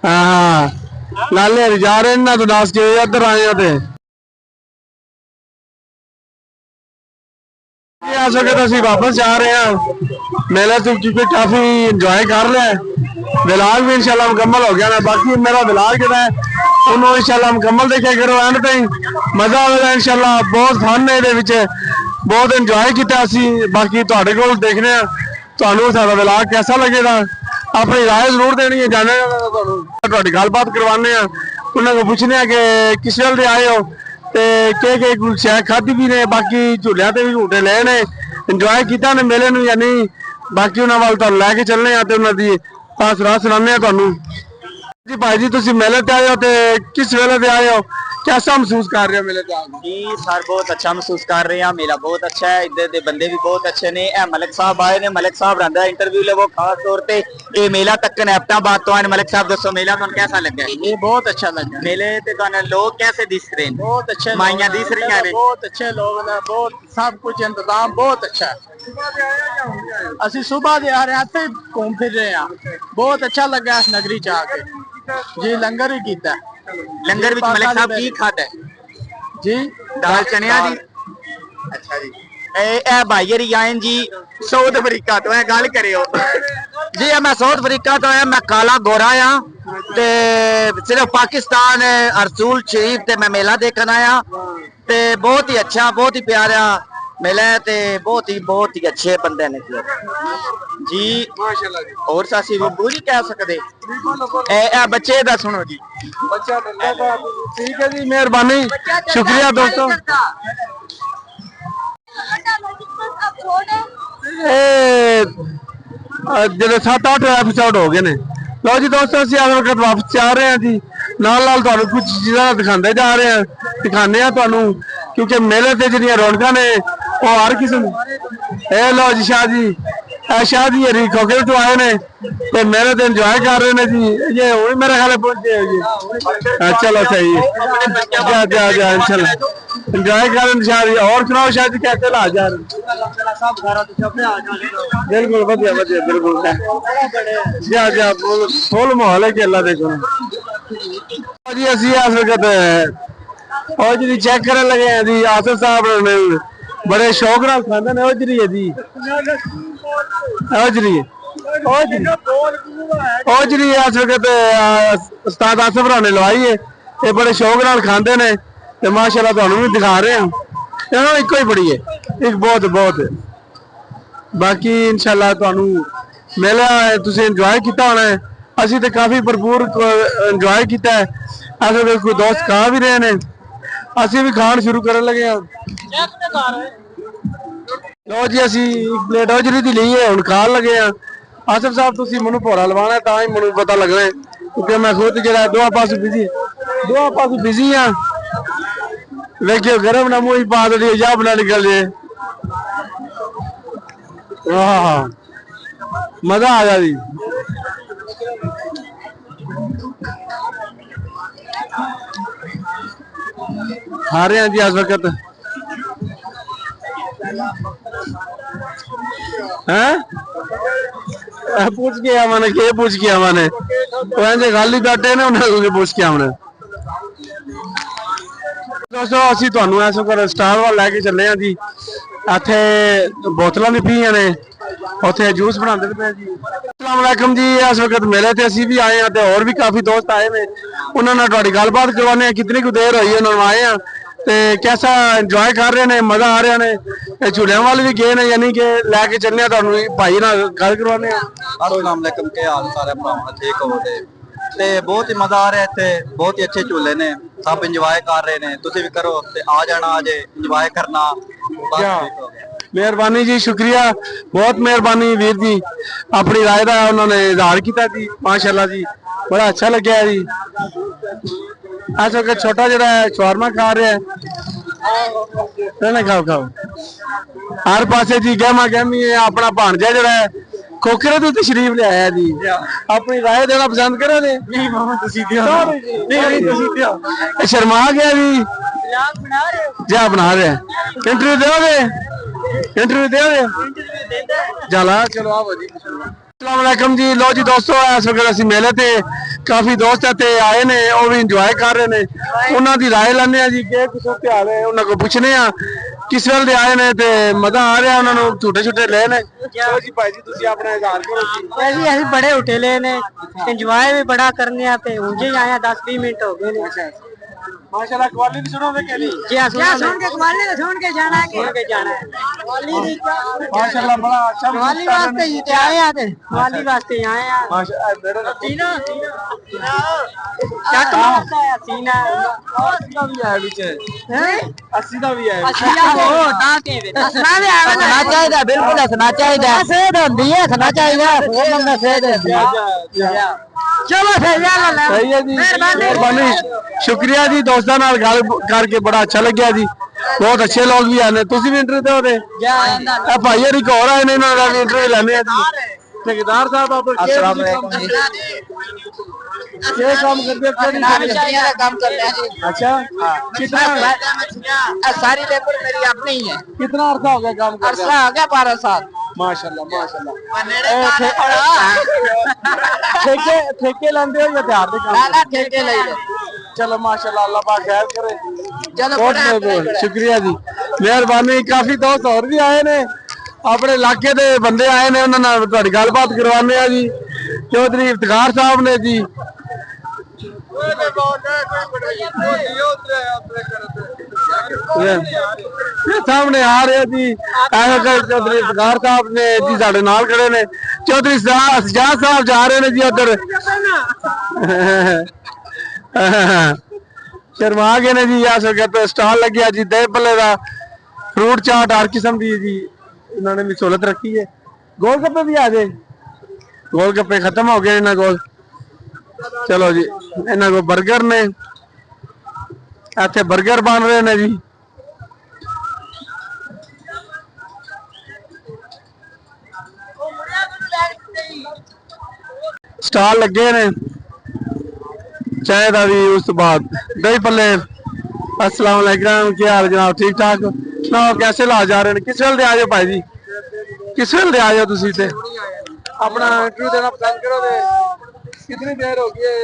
हाँ नाले जा रहे ना तो दस के उधर आए थे इस वक्त असं वापस जा रहे हैं मेले तो क्योंकि काफी इंजॉय कर लिया विलाग भी इंशाल्लाह मुकम्मल हो गया ना बाकी मेरा विलाग जो है उन्होंने इंशाल्लाह मुकम्मल देखा करो एंड तई मजा आएगा इंशाल्लाह बहुत फन है ये बहुत इंजॉय किया बाकी तुहाडे कोल देखने तुहानू साडा विलाग कैसा लगेगा अपनी राय जरूर देनी है जाने तुहाडी गलबात करवाने उन्होंने पूछने कि किस वेल आए हो के शह खाधी भी ने बाकी झूलिया भी झूटे ले ने इंजॉय किया ने मेले या नहीं बाकी उन्होंने वाल तुहानू लैके चलने उन्होंने सलाह सुनाने जी भाई जी तुम मेले ते आए हो किस वेले ते आए हो कैसा महसूस कर रहे हो मेले जी सर बहुत अच्छा महसूस कर रहे हैं मेला बहुत अच्छा है इधर के बंदे भी बहुत अच्छे ने मलिक साहब आए ने मलिक साहब रहा इंटरव्यू ले वो खास तौर पे ये मेला तक एबटाबाद तो आए मलिक साहब दसो मेला तुम कैसा लगा ये बहुत अच्छा लगा मेले ते लोग कैसे दिस रहे हैं बहुत अच्छे माइया दिस रही हैं बहुत अच्छे लोग ने बहुत सब कुछ इंतजाम बहुत अच्छा है असि सुबह दे आ रहे थे घूम फिर रहे हैं बहुत अच्छा लगा इस नगरी च आके जी लंगर भी किया लंगर विच मलिक साहब की खादा जी दाल चनिया दी अच्छा जी ए भाई हरी आयन जी साउथ अफ्रीका तो है गल करियो जी मैं साउथ अफ्रीका तो है मैं काला गोरा हाँ ते सिर्फ पाकिस्तान रसूल शरीफ ते मैं मेला देखने आया ते बहुत ही अच्छा बहुत ही प्यारा मेला है ते बहुत ही अच्छे बंदे ने जी माशाल्लाह जी और सासी बब्बू जी कह सकते ए बच्चे दा सुनो जी बच्चा ठीक है जी मेहरबानी शुक्रिया दोस्तों जो 7-8 एपिसोड हो गए ने लो जी दोस्तों असं वक्त वापस जा रहे हैं जी नाल कुछ चीज़ा दिखाते जा रहे हैं दिखाने क्योंकि मेले से जी रौनक ने वो हर किस्म ए लो जी शाह जी हरी खोखरे तो आए ने ते मेरे तो इंजॉय कर रहे हैं जी ये हूँ मेरे ख्याल पहुंचे जी चलो सही है जा इंशाल्लाह इंजॉय कर शाह जी और सुनाओ शाह जी कैसे ला जा बिल्कुल बढ़िया बढ़िया बिल्कुल जा फुल माहौल है कि अल्लाह देखो जी असी इस वक्त और जी चेक कर लगे हैं जी आसिफ साहब ने बड़े शौक नाल खांदे ने ओजरी है जी ओजरी इस वक्त उस्ताद आसिफ राव ने लवाई है ये बड़े शौक नाल खांदे ने ते माशाल्लाह तुहानू भी दिखा रहे हैं इन्होंने इको ही बड़ी है एक बहुत बाकी इंशाल्लाह तुहानू मेला तुसीं इंजॉय किया होना है असीं ते काफी भरपूर इंजॉय किया है ऐसे कोई दोस्त खा भी रहे हैं असीं भी खाण शुरू करन लगे हैं लो जी असी एक प्लेट ओजरी दी ली है हुण खाण लगे हैं आसिफ साहब तुसीं मैनूं भोरा लवाना तां ही मैनूं पता लगना है क्योंकि मैं खुद जिहड़ा दोवां पासों बिजी हाँ देखियो गरम ना मुँह पा दे जा बना निकल जाए मजा आ जा जी खा रहे हैं जी इस वक्त पूछ के मैंने के पूछ किया मैंने तो खाली बैठे ने उन्हें पूछ किया हमने दोस्तों असं तुहानू इस वक्त स्टाल वाल लैके चले हैं जी इत्थे बोतलों भी पीया ने उत्थे जूस बनाते पे जी अस्सलाम वालेकुम जी इस वक्त मेले ते असी भी आए हैं ते और भी काफी दोस्त आए ने उन्होंने तुहाडी गलबात करवाने कितनी कुछ देर हुई है उन्होंने आए हैं ते कैसा इंजॉय कर रहे हैं मजा आ रहा है झूलिया वाल भी गए ने यानी कि लैके चलने भाई नाल गल करवाने अस्सलाम वालेकुम के हाल सारे भरावां ठीक हो ते बहुत ही मजा आ रहा है इत्थे बहुत ही अच्छे झूले ने सब इंजॉय कर रहे हैं तुसीं भी करो ते आ जाना अजे इंजॉय करना मेहरबानी जी शुक्रिया बहुत मेहरबानी वीर जी अपनी राय का उन्होंने इजहार किया जी माशाल्लाह जी बड़ा अच्छा लगे जी इस वक्त छोटा जरा शवारमा खा रहा है खाओ हर पासे जी गहमा गहमी है अपना भांजा जरा है खोखरे तो तशरीफ ले आया जी अपनी राय देना पसंद करो शर्मा गया जी जा बना रहे इंटरव्यू दोगे चला चलो आओ जी अस्सलाम वालेकुम जी लो जी दोस्तों इस वक्त असीं मेले ते ਕਾਫੀ ਦੋਸਤ ਇੱਥੇ ਆਏ ਨੇ, ਉਹ ਵੀ ਇੰਜੋਏ ਕਰ ਰਹੇ ਨੇ। ਉਹਨਾਂ ਦੀ ਰਾਏ ਲੈਣੇ ਆ ਜੀ ਕਿ ਕਿਸ ਤੇ ਹਾਲ ਹੈ, ਉਹਨਾਂ ਕੋਲ ਪੁੱਛਨੇ ਆ ਕਿਸ ਵੇਲੇ ਦੇ ਆਏ ਨੇ ਤੇ ਮਜ਼ਾ ਆ ਰਿਹਾ ਉਹਨਾਂ ਨੂੰ, ਝੂਟੇ ਛੁੱਟੇ ਲੈ ਨੇ। ਚਲੋ ਜੀ ਭਾਈ ਜੀ ਤੁਸੀਂ ਆਪਣਾ ਇਜ਼ਹਾਰ ਕਰੋ ਜੀ। ਅਸੀਂ ਬੜੇ ਉਠੇਲੇ ਨੇ, ਇੰਜੋਏ ਵੀ ਬੜਾ ਕਰਨੇ ਆ ਤੇ ਉਂਝ ਹੀ ਆਇਆ 10-20 ਮਿੰਟ ਹੋ ਗਏ ਨੇ। माशाल्लाह कवाली भी सुनोगे के नहीं? जी सुन के कवाली सुन के जाना है, सुन के जाना है। माशाल्लाह बड़ा अच्छा कवाली वास्ते ही ते आए आ, कवाली वास्ते आए आ। माशाल्लाह मेरा सीना क्या मारता है सीना, 80 का भी है पीछे, हैं 80 का भी है। अच्छा ओ दांते दे हसना भी आवे ना, हसना चाहिए, बिल्कुल हसना चाहिए। सेध होंदी है, हसना चाहिए, वो बंदा सेध होंदी है। चलो सही है जी, मेहरबानी, शुक्रिया जी। दोस्तों नाल गल करके बड़ा अच्छा लग्या जी, बहुत अच्छे लोग भी आने। तुसी भी इंटरव्यू दो दे भाई यार एक और आए ने, इन्हां दा भी इंटरव्यू लेने आ जी। ठेकेदार साहब आप अस्सलाम वालेकुम जी। क्या काम करते हो? काम करते हैं जी। अच्छा कितना सारी लेबर मेरी अपनी ही है। कितना अर्सा हो गया काम करते अरसा हो गया 12 साल। माशाल्लाह माशाल्लाह। ठेके लांदे हो या तैयार दे काम? ना ठेके ले लो। चलो माशाल्लाह, अल्लाह पाक खैर करे। चलो बहुत शुक्रिया जी, मेहरबानी। काफी दोस्त और भी आए ने, अपने इलाके दे बंदे आए ने, उन्हां नाल तुहाडी गलबात करवाने आ जी। चौधरी इफ्तिखार साहब ने जी, सामने आ रहे जी चौधरी इफ्तिखार साहब ने जी, साडे नाल खड़े ने। चौधरी सजाद साहब जा रहे ने जी उधर, शर्मा गए ने जी। आ सके स्टॉल लगे जी, दही भल्ले का, फ्रूट चाट हर किस्म की जी इन्होंने भी सहूलत रखी है। गोलगप्पे भी आ जाए, गोलगप्पे खत्म हो गए इन्होंने कोल। चलो जी, इन्होंने को बर्गर ने, इतने बर्गर बन रहे ने जी। स्टॉल लगे ने चाय का भी, उस बाद दही भल्ले। अस्सलाम वालेकुम, क्या हाल जनाब? ठीक ठाक ना? कैसे ला जा रहे हैं? किस वेल दे आ जाओ भाई जी, किस वेल दे आ जाओ तुसी ते अपना इंटरव्यू देना पसंद करो दे। कितनी देर हो गई है,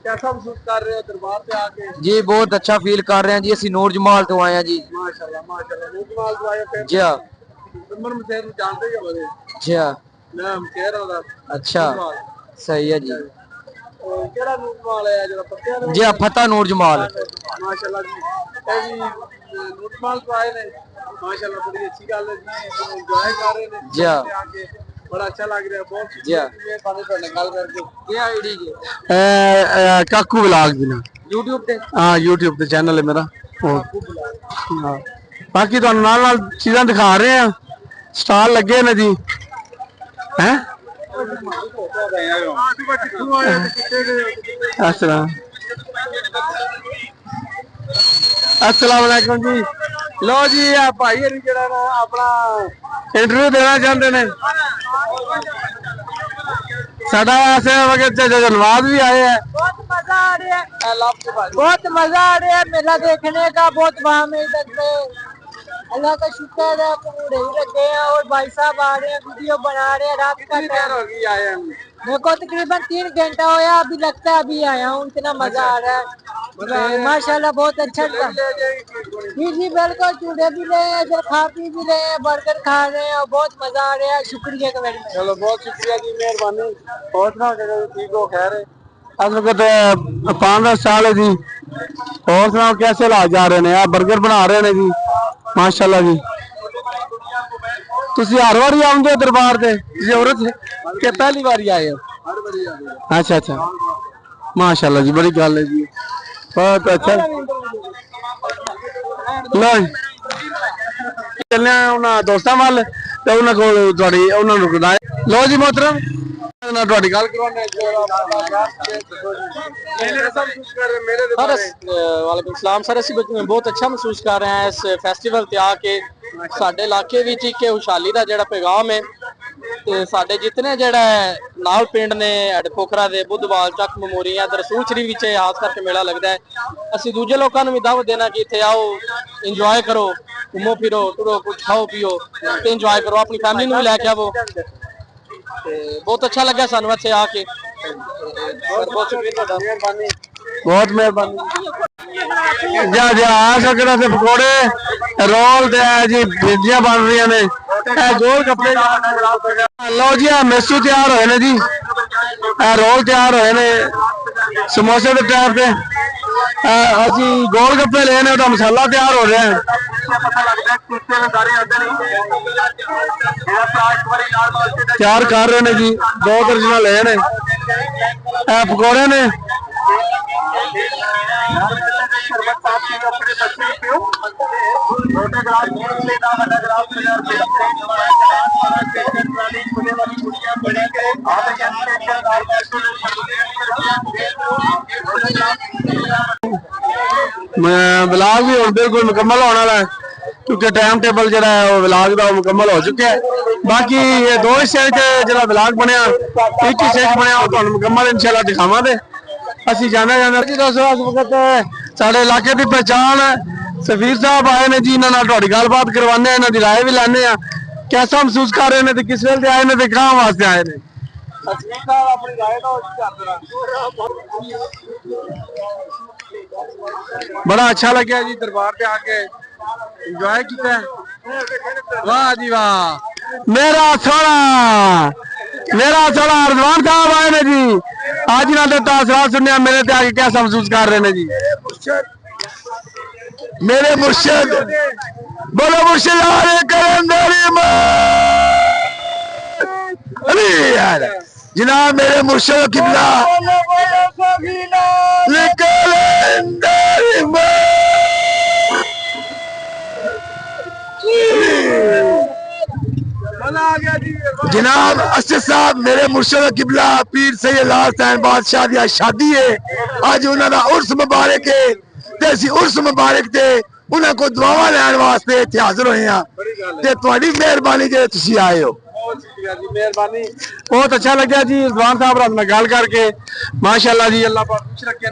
कैसा महसूस कर रहे हो दरबार पे आके? जी बहुत अच्छा फील कर रहे हैं जी। ਅਸੀਂ ਨੂਰ ਜਮਾਲ ਤੋਂ ਆਏ ਹਾਂ ਜੀ। माशाल्लाह माशाल्लाह, नूर जमाल तो आए फिर जी हाँ उमर मसैद ਨੂੰ ਜਾਣਦੇ ਹੀ ਹੋਵੇ। जी हाँ ਮੈਂ ਕਹਿ ਰਹਾ ਦਾ अच्छा सही है जी। ਕਿਹੜਾ ਨੂਰ ਜਮਾਲ ਹੈ ਜਿਹੜਾ ਪੱਤਿਆਂ ਦਾ? जी हाँ फतेह नूर जमाल। माशाल्लाह जी, ਇਹ ਵੀ ਨੂਰ ਜਮਾਲ ਤੋਂ ਆਏ ਨੇ। माशाल्लाह बड़ी अच्छी गल है जी, एंजॉय कर रहे हैं जी हाँ आके, बड़ा अच्छा लग रहा है। बहुत जी हाँ मेहरबानी ਤੁਹਾਡੇ ਨਾਲ ਗੱਲ ਕਰਕੇ। ਕੀ ਆਈਡੀ ਜੀ? ਕਾਕੂ ਵਲੌਗ ਜੀ ਨਾ YouTube ਤੇ? ਹਾਂ YouTube ਤੇ ਚੈਨਲ ਹੈ ਮੇਰਾ। ਹਾਂ ਬਾਕੀ ਤੁਹਾਨੂੰ ਨਾਲ ਨਾਲ ਚੀਜ਼ਾਂ ਦਿਖਾ ਰਹੇ ਆ, ਸਟਾਲ ਲੱਗੇ ਨੇ ਜੀ। ਹੈ अस्सलाम वालेकुम जी। लो जी आ भाई हरी जेड़ा ना अपना इंटरव्यू देना चाहते ने। साडा ऐसे वक्त नवाज भी आए हैं। बहुत मजा आ रहा है, बहुत मजा आ रहा है मेला देखने का। बहुत वहां में अल्लाह का शुक्र है, पूरे ही रखे हैं। और भाई साहब आ रहे हैं, वीडियो बना रहे हैं। रात का टाइम होगी आए हैं, मेरे को तकरीबन 3 घंटा होया, अभी लगता है अभी आया हूँ। इतना मजा आ रहा है माशाल्लाह, बहुत अच्छा लगा। जी जी बिल्कुल, चूड़े भी ले हैं, इधर खा पी भी रहे हैं, बर्गर खा रहे हैं और बहुत मजा आ रहा है। शुक्रिया कमेंट। चलो बहुत शुक्रिया जी, मेहरबानी। और सुनाओ ठीक हो? खैर है, अस वक्त 5-10 साल है जी। और सुनाओ कैसे ला जा रहे हैं? आप बर्गर बना रहे हैं जी, माशाल्लाह जी। तुसी हर बार आउंदे हो दरबार ते जरूरत है कि पहली बार आए हो? अच्छा अच्छा, माशाल्लाह जी, बड़ी गल है जी, बहुत अच्छा। लो चलने उन्हां दोस्तां वाल ते उन्हां कोल तुहाडी उन्हां नूं गुनाह। लो जी मोहतरम, ना तुहाडी गल करवाने वालेकुम सलाम सर। ਅਸੀਂ ਬਹੁਤ ਅੱਛਾ ਮਹਿਸੂਸ ਕਰ ਰਹੇ ਹਾਂ ਇਸ ਫੈਸਟੀਵਲ ਤੇ ਆ ਕੇ। ਸਾਡੇ ਇਲਾਕੇ ਵਿੱਚ ਇੱਕ ਖੁਸ਼ਹਾਲੀ ਦਾ ਜਿਹੜਾ ਪੈਗਾਮ ਹੈ ਤੇ ਸਾਡੇ ਜਿਤਨੇ ਜਿਹੜਾ ਨਾਲ ਪਿੰਡ ਨੇ ਐਡਪੋਖਰਾ ਦੇ, ਬੁੱਧਵਾਲ, ਚੱਕ ਮਮੋਰੀਆਂ ਤੇ ਰਸੂਲ ਸ਼ਰੀਫ ਵਿੱਚ ਖਾਸ ਕਰਕੇ ਮੇਲਾ ਲੱਗਦਾ ਹੈ। ਅਸੀਂ ਦੂਜੇ ਲੋਕਾਂ ਨੂੰ ਵੀ ਦਾਵਤ ਦੇਣਾ ਕਿ ਇੱਥੇ ਆਓ, ਇੰਜੋਏ ਕਰੋ, ਘੁੰਮੋ ਫਿਰੋ, ਟੁਰੋ, ਕੁਝ ਖਾਓ ਪੀਓ ਤੇ ਇੰਜੋਏ ਕਰੋ, ਆਪਣੀ ਫੈਮਿਲੀ ਨੂੰ ਵੀ ਲੈ ਕੇ ਆਵੋ। ਤੇ ਬਹੁਤ ਅੱਛਾ ਲੱਗਾ ਸਾਨੂੰ ਇੱਥੇ ਆ ਕੇ। बहुत मेहरबानी जा जा आ सकदा से पकौड़े रोल ते जी भीजियां बन रही ने गोल कपड़े लो जी मेसू तैयार होए ने जी रोल तैयार होए ने समोसे के टाइप से असी गोल गप्पे ले ने मसाला तैयार हो रहा है तैयार कर रहे ने जी 2 दर्जन ले ने पकौड़े ने व्लॉग भी हुण बिल्कुल मुकम्मल होने वाला है क्योंकि टाइम टेबल जो है व्लॉग का मुकम्मल हो चुका है। बाकी ये 2 हिस्से जो व्लॉग बनया एक हिस्से बनया मुकम्मल इंशाल्लाह दिखावांगे। असी जाना जी दोस्तों इस वक्त साढ़े इलाके की पहचान सफीर साहब आए ने जी इन्होंने थोड़ी गलबात करवाने इन्हों की राय भी लैने कैसा महसूस कर रहे हैं किस वेले आए ने कहाँ वास्ते आए ने बड़ा अच्छा लगे जी दरबार पे आके एंजॉय किया वाह जी वाह मेरा सोना रिजवान साहब आए ने जी आज ना तासरात सुनने मेरे ते आके कैसा महसूस कर रहे हैं जी मेरे मुर्शिद बोलो मुर्शिद जनाब मेरे मुर्शिद किबला जनाब अस्सद साहब मेरे मुर्शिद किबला पीर सैयद लाल हुसैन बादशाह दी शादी है अज उन्होंने उर्स मुबारक है ते असी उर्स मुबारक ते उन्होंने को दुआवां लैण वास्ते इत्थे हाजिर होए हां ते तुहाडी मेहरबानी जे तुसी आए हो बहुत अच्छा लगा जी रिजवान साहब नाल गल करके माशाअल्लाह जी अल्लाह पाक खुश रखे।